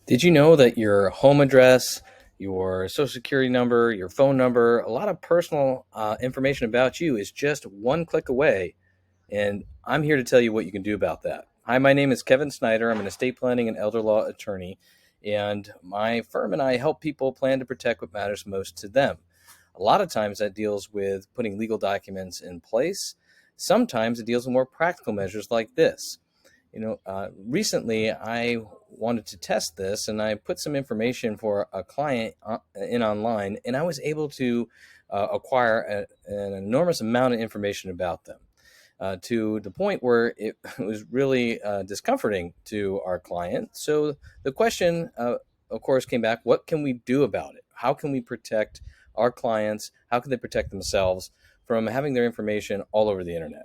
Did you know that your home address, your social security number, your phone number, a lot of personal information about you is just one click away? And I'm here to tell you what you can do about that. Hi, my name is Kevin Snyder. I'm an estate planning and elder law attorney, and my firm and I help people plan to protect what matters most to them. A lot of times that deals with putting legal documents in place. Sometimes it deals with more practical measures like this. Recently I wanted to test this and I put some information for a client in online, and I was able to acquire an enormous amount of information about them to the point where it was really discomforting to our client. So the question, of course, came back: what can we do about it? How can we protect our clients? How can they protect themselves from having their information all over the internet?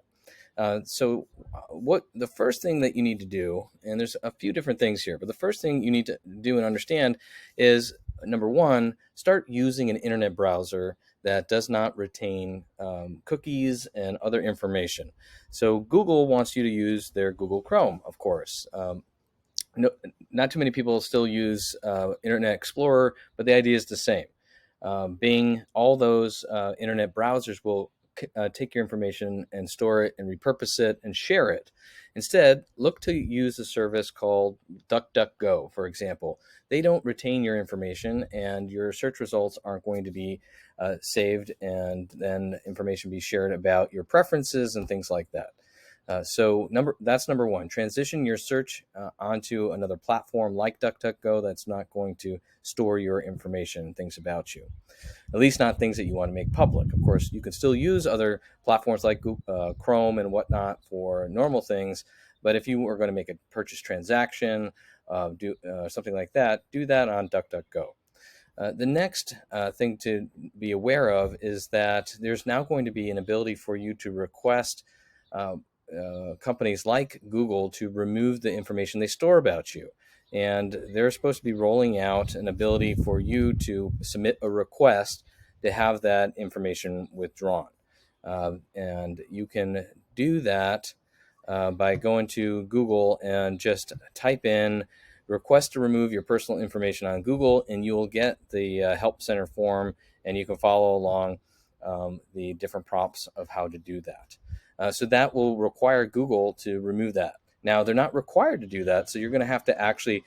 What the first thing that you need to do, and there's a few different things here, but the first thing you need to do and understand is, number one, start using an internet browser that does not retain cookies and other information. So Google wants you to use their Google Chrome, of course. No, not too many people still use Internet Explorer, but the idea is the same. Bing, all those internet browsers will take your information and store it and repurpose it and share it. Instead, look to use a service called DuckDuckGo, for example. They don't retain your information, and your search results aren't going to be saved, and then information be shared about your preferences and things like that. That's number one. Transition your search onto another platform like DuckDuckGo that's not going to store your information and things about you. At least not things that you want to make public. Of course, you can still use other platforms like Chrome and whatnot for normal things, but if you are going to make a purchase transaction, do something like that, do that on DuckDuckGo. The next thing to be aware of is that there's now going to be an ability for you to request companies like Google to remove the information they store about you. And they're supposed to be rolling out an ability for you to submit a request to have that information withdrawn. And you can do that by going to Google and just type in request to remove your personal information on Google, and you will get the Help Center form, and you can follow along the different prompts of how to do that. So that will require Google to remove that. Now, they're not required to do that, so you're going to have to actually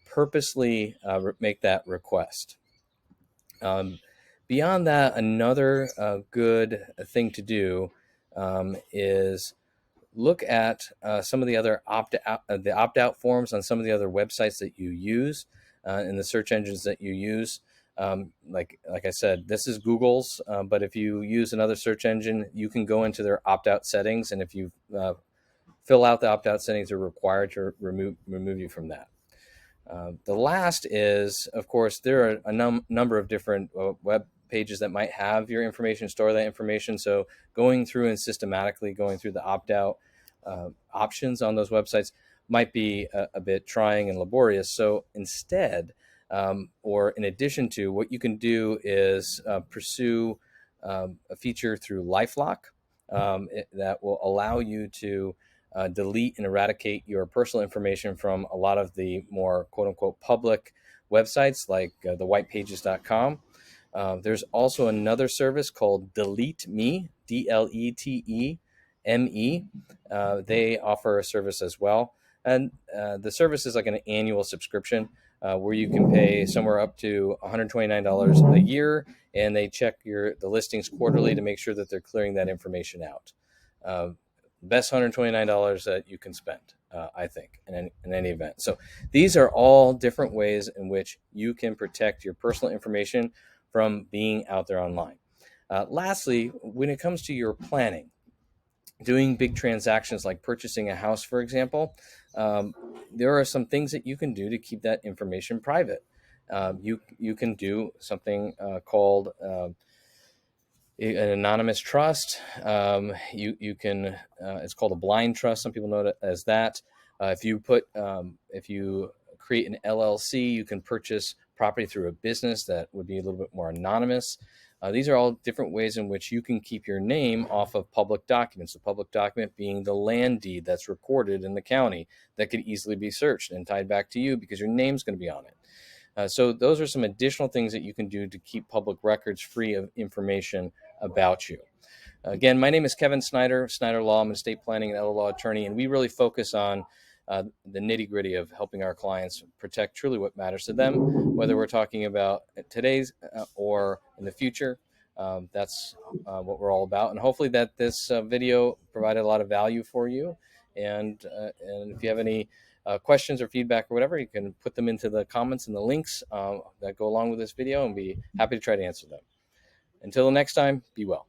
purposely make that request. Beyond that, another good thing to do is look at some of the other opt-out forms on some of the other websites that you use and the search engines that you use. Like I said, this is Google's, but if you use another search engine, you can go into their opt-out settings, and if you fill out the opt-out settings, they're required to remove you from that. The last is, of course, there are a number of different web pages that might have your information, store that information. So going through and systematically going through the opt-out options on those websites might be a bit trying and laborious. So instead, or in addition to, what you can do is pursue a feature through LifeLock that will allow you to delete and eradicate your personal information from a lot of the more quote-unquote public websites like thewhitepages.com. There's also another service called Delete Me, DLETEME. They offer a service as well. And the service is like an annual subscription where you can pay somewhere up to $129 a year, and they check the listings quarterly to make sure that they're clearing that information out. Best $129 that you can spend, I think, in any event. So these are all different ways in which you can protect your personal information from being out there online. Lastly, when it comes to your planning, doing big transactions like purchasing a house, for example, there are some things that you can do to keep that information private. You can do something called an anonymous trust. You can it's called a blind trust. Some people know it as that. If you create an LLC, you can purchase property through a business that would be a little bit more anonymous. These are all different ways in which you can keep your name off of public documents. The public document being the land deed that's recorded in the county that could easily be searched and tied back to you because your name's going to be on it. So those are some additional things that you can do to keep public records free of information about you. Again, my name is Kevin Snyder, Snyder Law. I'm an estate planning and elder law attorney, and we really focus on the nitty gritty of helping our clients protect truly what matters to them, whether we're talking about today's or in the future. That's what we're all about. And hopefully that this video provided a lot of value for you. And if you have any questions or feedback or whatever, you can put them into the comments and the links that go along with this video, and be happy to try to answer them. Until the next time, be well.